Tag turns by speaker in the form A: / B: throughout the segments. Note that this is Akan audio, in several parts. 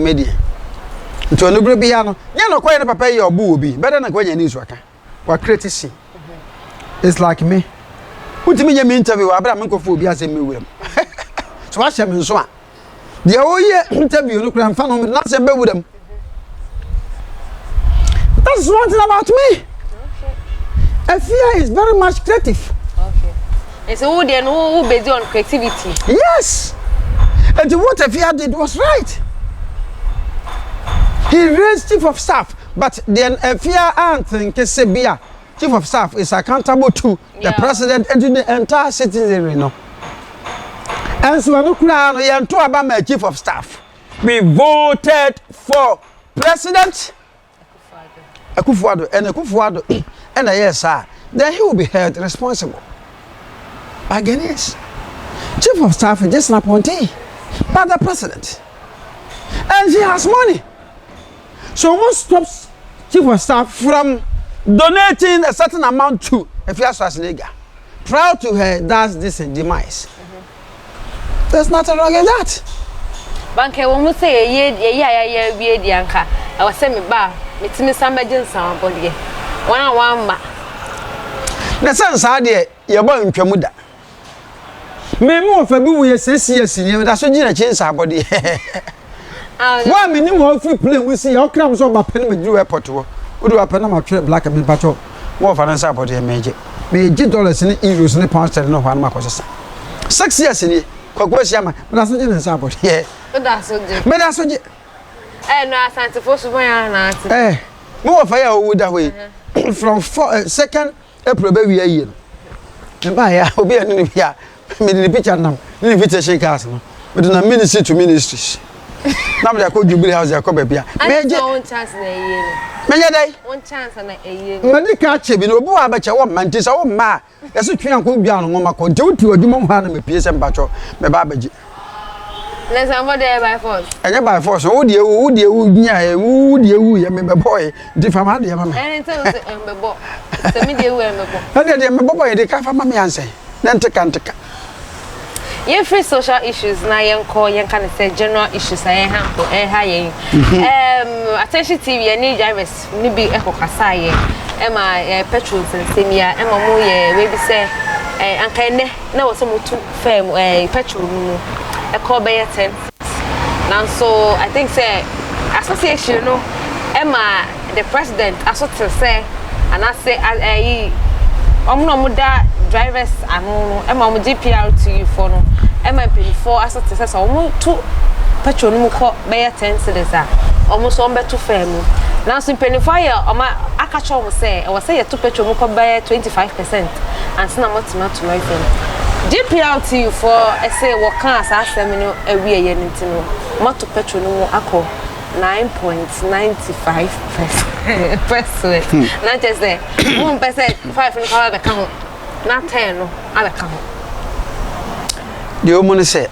A: media nti ono bre bia no nya no koye ne papa ye obo obi better na kwanya ni suaka wa create see it's like me utimi nya me interview abra me nkofo obi asem me wuram so wa hye me nso a de o ye interview no kura mfa no na se be wuram. That's one thing about me. Okay. Fear is very much creative.
B: Okay. And so who then who based on creativity?
A: Yes. And what Fear did was right. He raised chief of staff, but then Fear and think Sebia, chief of staff is accountable to the president and to the entire citizenry. No. And so I'm not about my chief of staff. We voted for president Akufo-Addo and Akufo-Addo and yes sir, then he will be held responsible. Again, yes. Chief of staff is just an appointee by the president. And she has money. So what stops chief of staff from donating a certain amount to a Schwarzenegger? Proud to her, that's this demise. There's nothing wrong in that.
B: Banke, when we say yeah, I was saying me ba, me timi sambaje nsan body. One ma.
A: Na sense ade ye ba ntwamu da. Me mo fa bi wo ye sesi ni da so gina chi nsan body. Wa me ni mo free plane we see your cram so ba pen me do airport wo. Wo do apen na ma twe black me pacho. Wo fa na nsan body me je. Me ji dollars ni euros ni pounds sterling no ho na makosesa. 6 years ni kwakwosia ma. Me da so gina nsan body. Me da so je.
B: No, Asante for Subaya na.
A: More fire would that way. From 2nd April baby a year. And by ya will be an India. Made the picture now. Invitation castle. But in a ministry to ministries. Now they call Jubilee House, Jacob Bia. Major one chance in a year. Major one chance and a year. Many catch him in a boy, but your woman, tis all ma. That's a train could be on Mama Conto to a demon hand and Pierce and Bacho, my babaji.
B: Let's have there by force.
A: And by force, oh dear, you remember boy, different dear mamma.
B: And tell us, the media will remember.
A: And then my boy, the car for mammy answer. Then to can't.
B: You free social issues now, young call, young kind of say general issues. I have high. Attention TV, I need drivers, maybe Echo Kasai, Emma petrols and Simia, Emma Moye, maybe say, and kind of now some too firm petrol. A call by 10. Now, so I think say association, you know, Emma, the president, I sort of say, and I say, I'm not with that drivers, I know, Emma, GPR to you for no, Emma, 24, I sort of say, so 2 petrol, no call by 10 citizens, almost 1 by 2 family. Now, so penny fire, I catch on say, I was say 2 petrol, no call by 25%, and so not to my friend. GPR to you for I say what can as seminar every year into motor petrol no ako 9.95%. Not just there 1% 5 in color account not 10 no other account.
A: The woman said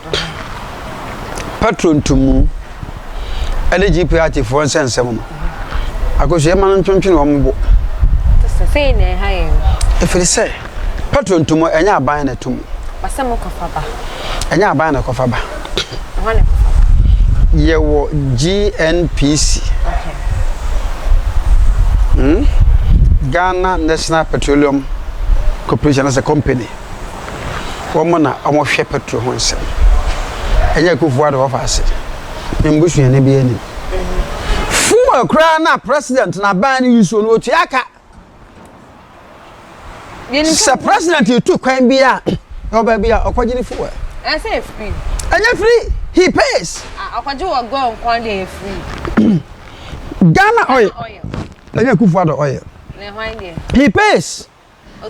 A: patron to mu and GPR for 1 cent 7. I go see man twentwen wo mbo.
B: Say na high.
A: If it say patron to mu enya ban na to mu.
B: Basamo kofaba.
A: Enya aban na kofaba.
B: Wane kofaba.
A: Yewo GNPC.
B: Okay.
A: Ghana National Petroleum Corporation as a company. Womana amo hwe petrol ho nsem. Enya Akufo-Addo office. Mbushu ya ne bi ani. Fuwa kra na president na ban ni so no tiaka. Sir president you took kwan bia. Oh baby, Okwajini fuel.
B: I say free.
A: And you're free. He pays.
B: Okwaji will go on one day free.
A: Ghana oil. And you're Akufo-Addo oil. He pays.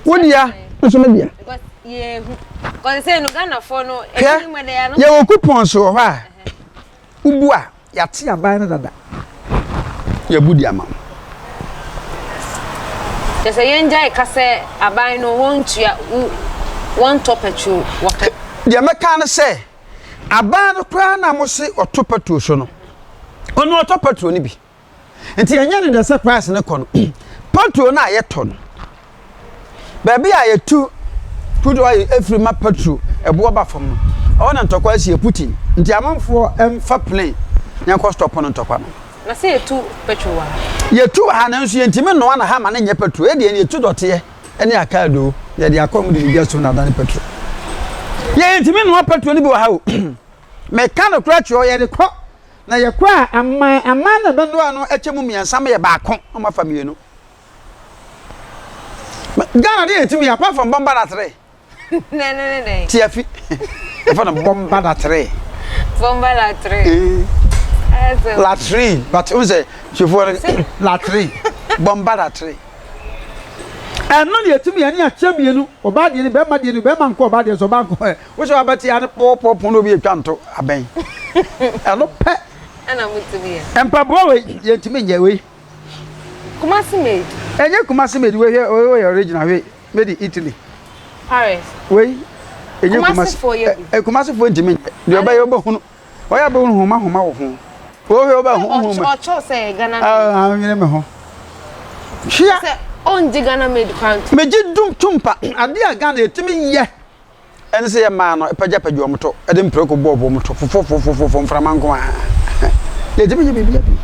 A: What ya? Because
B: yeah, because say no Ghana for no.
A: Yeah. You coupon so why? Ubua. Yati abana dada. You budi amam.
B: Just a young guy can say abai no want ya. One top petrol water. The
A: American say, a ban of crown, I must say, or top petrol. So no, or no top petrol, ni be. Until I am in the surprise in the corner. Petrol na yet ton. Baby, I 2 put away every map petrol, a boba from. I want to talk as you put in. The amount for for plane. nya ko stop no ntokwa no
B: na say tu petrol wa
A: ye tu ha na nso ye ntimi no na ha ma na nye petrol e de ye tu dote ene akado ye de akom de bia so na dan petrol ye ntimi no petrol ni bi wa ha o me ka no kra cho ye de ko na ye kwa ama na bendo ano echemu miensa me ye ba ko ma fa mienu Ghana dey ntimi apart from bomba na 3
B: no
A: tiafi e fa na bomba na 3
B: bomba la 3
A: latrine but on say she for latrine bomba la 3 and no dey ntimi ani acha mienu oba de ni be ma nko oba de so ba nko wo so abati ane pop no bi atwanto aben elo pe
B: ana mutumi
A: empa bo we ye ntimi nya we
B: Kumasi made
A: enye Kumasi made we original we made in Italy
B: Paris
A: we enye Kumasi
B: for you
A: Kumasi for ntimi de oba ye oba hunu oya be hunu homa wo ho wo he oba hunu
B: o cho say Ghana
A: ah nyere me ho hia
B: on di Ghana made country
A: meji dum tumpa ade a Ghana etimi ye ene se ye ma no pagya omto ede mpreko bobo omto fofofofofo mframa nko a ye etimi ye bibia bi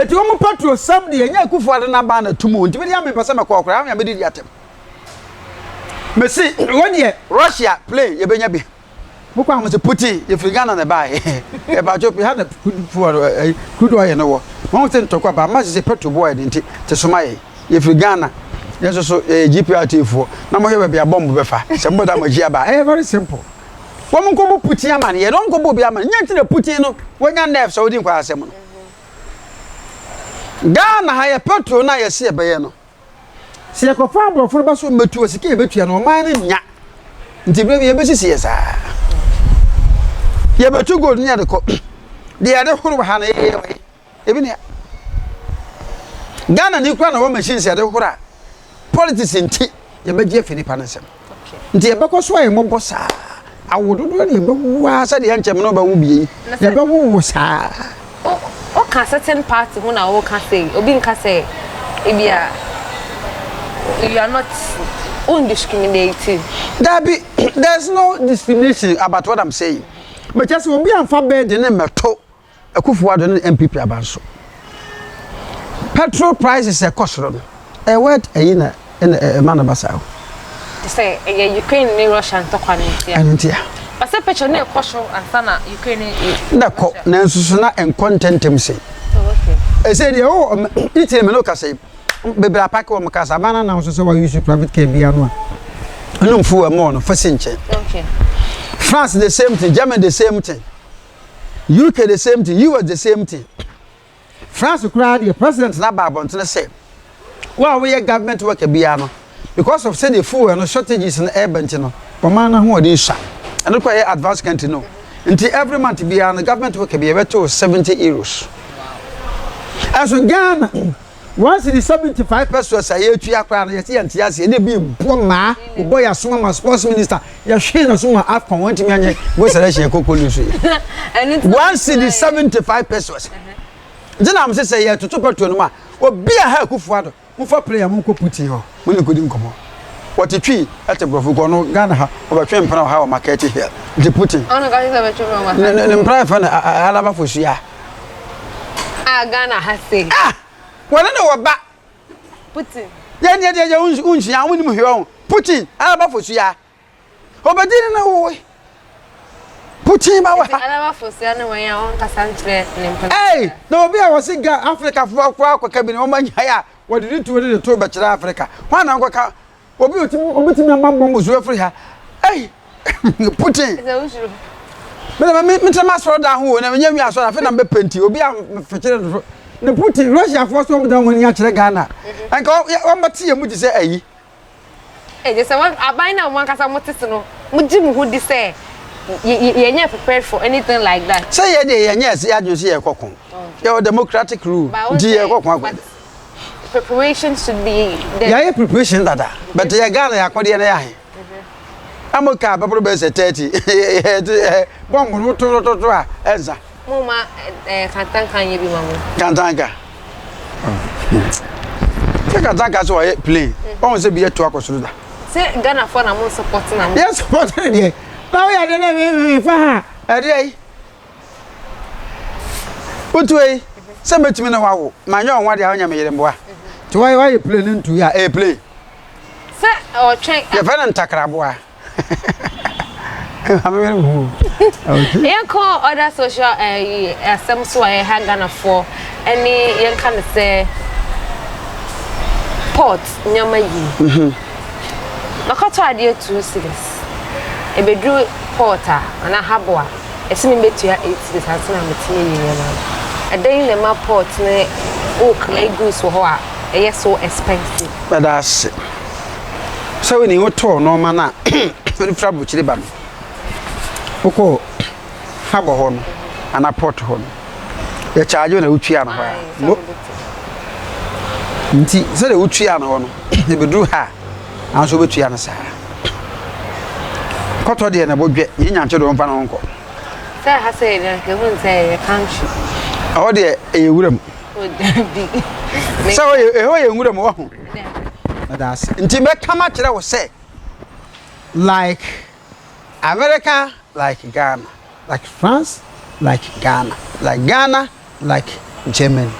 A: eti omo patrol sam de enya kufu ade na ba na tumu ntimi ya me pese me kokora am ya me di atem me si woni ye Russia play ye benya bi mukwa am se Putin ye fi Ghana na ba e ba jo bi ha na kudu aye no wo won se ntokwa ba ma se patrol boy de nti te soma ye fi Ghana ye so GPRT fo na mo he be bomb be fa se mo da magia ba very simple wo mo nko bo Putin amane ye don nko bo bi amane nya nti na Putin no wonya nerve so odi nkwa asem no Ghana ha ye petrol na ye se be ye no se ko fa abrofo ba so metu osike e betua no man ne nya nti bre ye be sisi ye sa ye betu gold nya de ko de ya de horo ha na ye e bi ne Ghana ni kwa na wo machine se de horo politics nti ye be je fini panesem nti ye be ko so ye mo bosa awododo ne be wa sa de yanchem no ba wo bi ye be wo sa
B: o ka certain party who na o ka say obi nka say ebia you are not undiscriminating
A: there's no discrimination about what I'm saying but just obi amfa bed ne meto akufuado ne MPP abanso petrol prices e kosoro no e word ayina man abasa
B: say Ukraine and Russia and
A: Tokwane
B: but say petrol ne kosoro ansana Ukraine
A: na ko na nsusu na en contentem say okay e say dey oh iti me no ka say bebra pack wo mkasa bana na so we use private car bia no no mfu e mo no fasinche
B: okay
A: France the same thing Germany the same thing UK the same thing US the same thing France crowd the president na ba bonto say wa we government work bia no because of say the fuel no shortages in air bench no man na ho dey sha and look why advanced country no until every month bia no government work bia beto 70 euros as in Ghana once the 75 pesos a year tuya kwa na yeti antiase ne bi boma obo ya so ma sports minister ya hwe na so ma afcon want me anye go selection kokolu so once the 75 pesos jina am say ya tutu petrol no ma obi a ha kufuado mo fa player mo ko Putin ho mo ne kodi nkomo watetwi ate brofu go no Ghana ha obetwe mpana ha o market here the Putin
B: ono ga se betwe mo market
A: ne mpana fa na alaba fosuya
B: Ghana ha say
A: wala no waba
B: Putin
A: ye unhia woni mu hwe Putin alaba fosuya obedini na wo Putin ba wa
B: alaba fosuya na wan ya on kasantre ne mpana
A: eh na obi a wose ga Africa fo akwa ka bi ne o manya ya wodi ni to be kira Africa ho na nkoka obi otimi amambo muzu afri ha eh Putin me trama so da ho na nya wi aso da fe na be penti obi a fekire no ne Putin Russia for so da woni a kire Ghana anka o mate mu di say ayi
B: je say one abai na one kasa motese no muji mu hudi say ye nya prepared for anything like that
A: say ye dey ye nya say adwo say ye kokon your democratic rule di ye kokon agba
B: preparation should be there
A: yeah preparation dada but ye Ghana ya kwode na ya he amoka babro be say 30 bomb no to a enza
B: mama kantanka ye bi mamu
A: kantanka kantanka so ye play on say be to akosuru da
B: say Ghana for na mo supporting am
A: yes support there now ya dey na me fa ha ade Utwe, some between a wow, my young one, the Anya, to why you play into ya a play.
B: Sir, or train,
A: your friend and Takarabua.
B: You call other social some so I had gonna for any young can say port nyama yi. Makato idea 2 cities. A bedroom porter and a habwa. A swimming bed to your 8 cities has not material. A day in the map port ne oak like goose or what a so expensive.
A: But that's it. So when you tour no manner very trouble to the band. Oko harbor horn and a port horn. The charge on a Uchiana. So the Uchiana, they bedrew her and so Uchiana. Cotter dear, and a book, you answered on Van Uncle.
B: Sir has said, they won't say a country.
A: Oh, dear, a wooden. So you wouldn't walk. That's intimate. How much I would say, like America, like Ghana, like France, like Ghana, like Germany.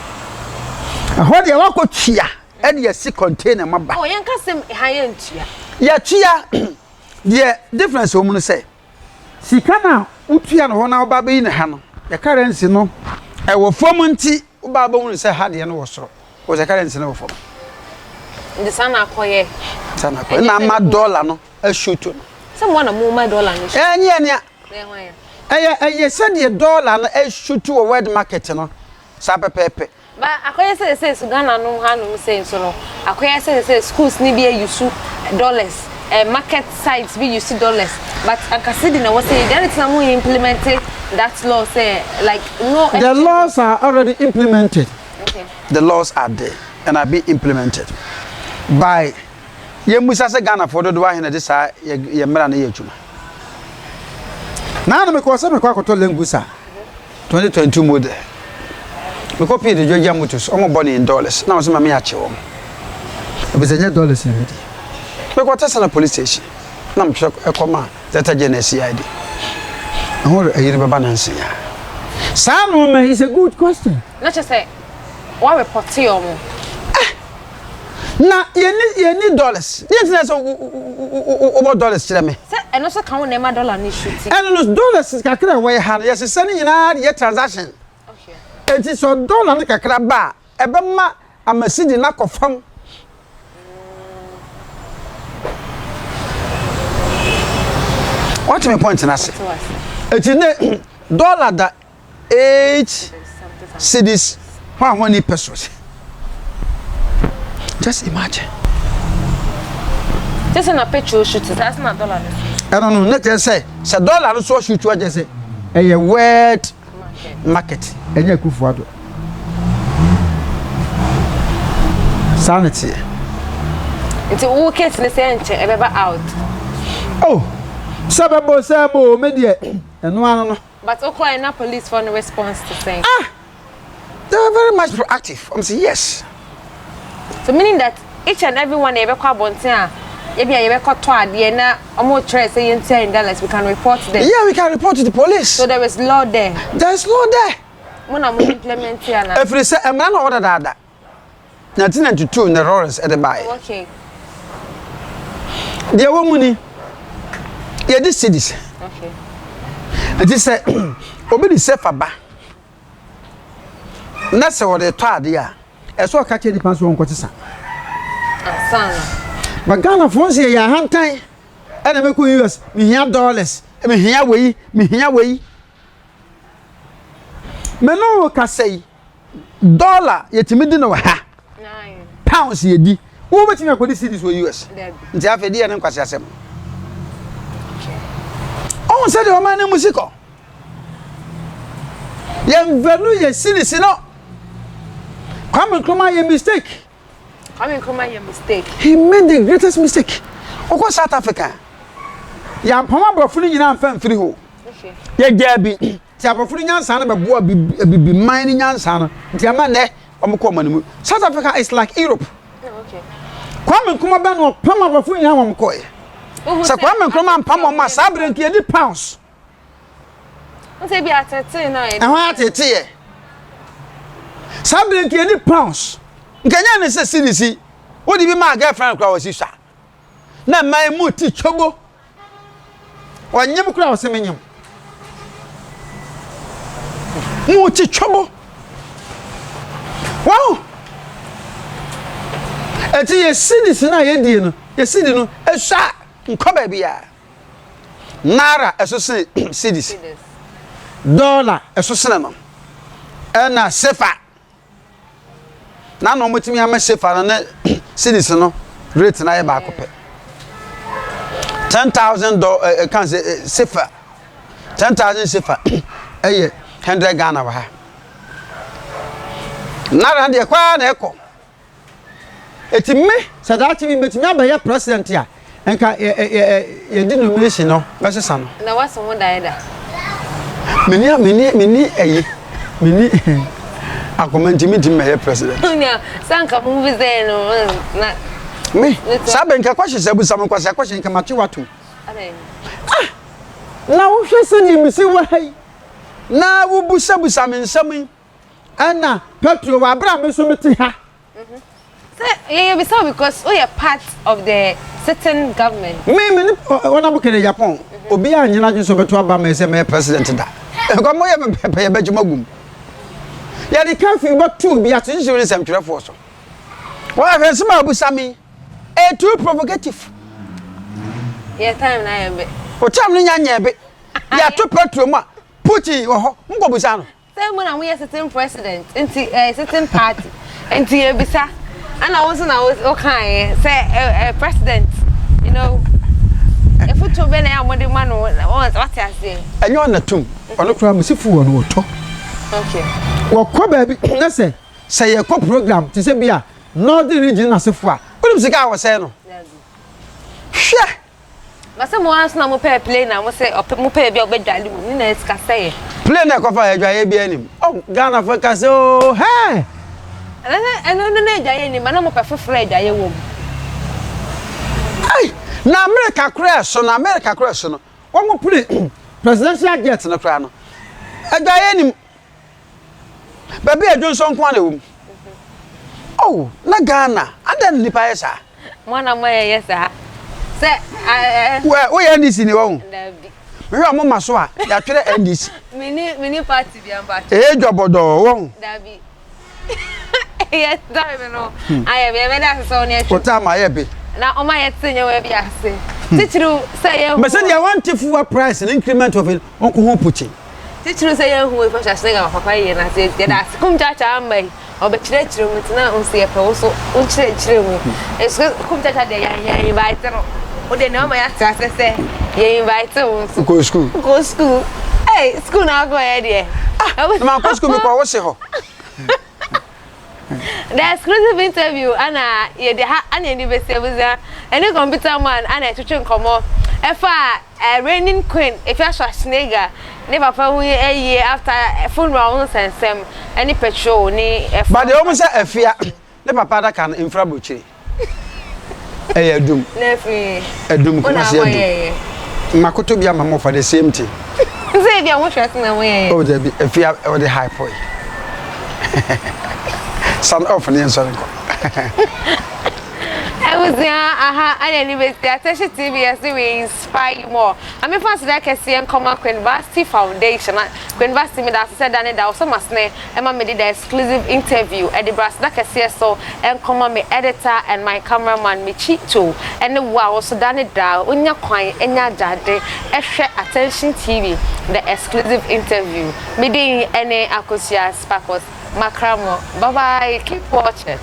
A: And what you walk with here, and you see container my back.
B: Oh, young custom high end.
A: Yeah, chia. The difference woman say. Si kana utia no na obabe in ha no. The currency no. E wo fomunti obaba won say ha de no wo soro. Was the currency no wo fom.
B: The sana akoye.
A: Sana akoye na ma dollar no a shoot no.
B: Someone a more my dollar no.
A: Enya. Said the dollar no a shoot to a word market no. Sa pepe.
B: But akoye say Ghana no ha no say so no. Akoye say schools ni be use dollars. Market sites we use dollars, but I can see the was say there is no implemented that law say like no.
A: The laws are already implemented.
B: Okay.
A: The laws are there and are being implemented by ye musa se Ghana for do wa hena de sa ye mra na ye adwuma. Na me ko se me ko akoto lengusa 2022 model. Me copy the Georgia Motors omo born in dollars. Na so ma me ache wo. E be se dollars in we got us in a police station. Nam shock a comma that a genesis ID. Or a year balance. Sam woman is a good question.
B: Not just say, why report to you?
A: Now, you need dollars. Yes, over dollars to me.
B: And also, count name a dollar issue.
A: And those dollars is a way hand. Yes, it's sending in your transaction.
B: Okay.
A: It is on dollar like a crab bar. A bema, I'm a city knock of fun. What's my point in us? It's in dollar that 8 cities, 1 pesos. Just imagine.
B: Just in a petrol shoot, that's not dollar.
A: I don't know. Let's say, dollar so shoot what you say. A wet market. And you could afford it. Sanity.
B: It's a wicked in the center, ever out.
A: Oh. Sabo media and one.
B: But okay, na police for no response to saying.
A: They are very much proactive. I'm saying yes.
B: So meaning that each and every one ever call bontia, maybe I ever caught twad, na almost try saying in Dallas, we can report them.
A: Yeah, we can report to the police.
B: So there is law there.
A: There is law there.
B: When I'm implementing na.
A: If they say a man order that 1992 in the Lawrence at the buy.
B: Okay.
A: There were money. Yeah, these cities.
B: Okay.
A: And they say, Obedi safe aba. That's what they told ya. As well, catch the pants on Cotissa. But Ghana phones here, ya hand time. And I make US, me here dollars. Me here way. Meno can say dollar, yet me didn't know ha. Pounds ye di. Who waiting for these cities were US? They have a dear and Quasiasem. Oh, said your man in musical. Young value your citizen. Come and come your mistake.
B: Your mistake.
A: He made the greatest mistake. Of course, South Africa. Yam Pama fooling in our fan free hole. Yeah, Gabby. Tiapofuni nyansa na bebo be mining nyansa no tiama ne omko manu South Africa is like Europe.
B: Okay.
A: Kwame kuma ba no pama bofuni nyan omko e. So kwame kuma pama ma sabre nke di pounds.
B: Won say bi atete na e.
A: Ehwa atete e. Sabrin ki any pounds. Nkanya ne se CDC. What do be my girlfriend kwa wasisha. Na my muti chobo. Wanyem kura wasemenyem. Muti chobo. Wow. Eti ye CDC na ye die no. Ye CDC no ehwa nko ba bia. Naira eso se CDC. Dollar eso se no. Na sefa. Na no mutimi ama sefa na CDC no rate na ye ba kope. $10,000 can say sefa. 10,000 sefa. 100 Ghana wa ha. Naira de kwa na eko. Eti me sadati mi betimi abaye president ya. Enka ye denomination no besesa no.
B: Na waso mo daida.
A: Meni akomenti mi me president.
B: Nya sanka mu vize no na
A: me sabe nka kwahye sabu sam kwase kwahye nka mache watu. Na wo hwese ni mi se wai. Na wo busabu sam nsam ana petro wa bra me so meti ha.
B: Yeah, because we are part of the certain government.
A: Me when I'm in Japan, obi anyina just beto aba me say me president da. Ko mo ye me be jumagum. Ya the cafe but two be at insurance am twerefo so. Wa fe sima abusami too provocative.
B: Yeah, time na be.
A: O time no nya be. Ya to petrol mu Putin wo ho. Mko busa no.
B: Say mo na we are certain president, into a certain party. Into e bisa. And I was okay, say president, you know. If you told me I'm the man what I say.
A: And you're on the tomb. On the crime, if you want to.
B: Okay.
A: Well, baby, let's say a co program to say, Bia, Northern region as a far. What is the guy was saying? Sure.
B: But someone else now play now, say, or pay your bed, I say.
A: Play a cover, I oh, Ghana for Casso, hey.
B: And no any man I'm afraid I won't.
A: Hey, now America crash on America crash on. One more put it presidential gets in the crown. A guy any baby I do some quantity. Oh, na Ghana, and then the Paisa.
B: One of my yes, sir. Say,
A: well, we end this in your own. We are Mamma Swa, that could end this.
B: Mini party be about
A: a job or do.
B: Dabby. Yes, I know. I have ever done so near.
A: What time I be?
B: Now, on my senior way, I say. Did you say,
A: but said you want to full price and increment of it, Uncle Hopuchi.
B: Did you say who was a singer of Papa and I said, that I come to Amway or the church room, it's now on see a also on church room. It's come to the invite them. Oh, they know my answer, say, you invite them to go school. Go school. Hey, school now go ahead, yeah. I was my school because the exclusive interview, Anna, any vessel, any computer man, Anna, to come on. If a reigning queen, if you're Schwarzenegger, never found a year after a full round and some any petrol, but
A: they almost say a fear. The papa can infrabuchi. A doom, a doom, Makoto be a mamma for the same thing.
B: Say, you're watching away.
A: Oh, there be a fear or the high point. Son of an answer.
B: I was there, and anyway, the attention TV as we inspire more. I mean, first, I can see and come up Queen Basti Foundation. Queen Basti me that said that I was so much name. Emma made the exclusive interview at the brass that I see so and come on, my editor and my cameraman, me Chito, and the wow, so done it down when you're quiet and you're daddy. Attention TV, the exclusive interview. Me doing any Akosia Sparkles. Makramo. Bye bye. Keep watching.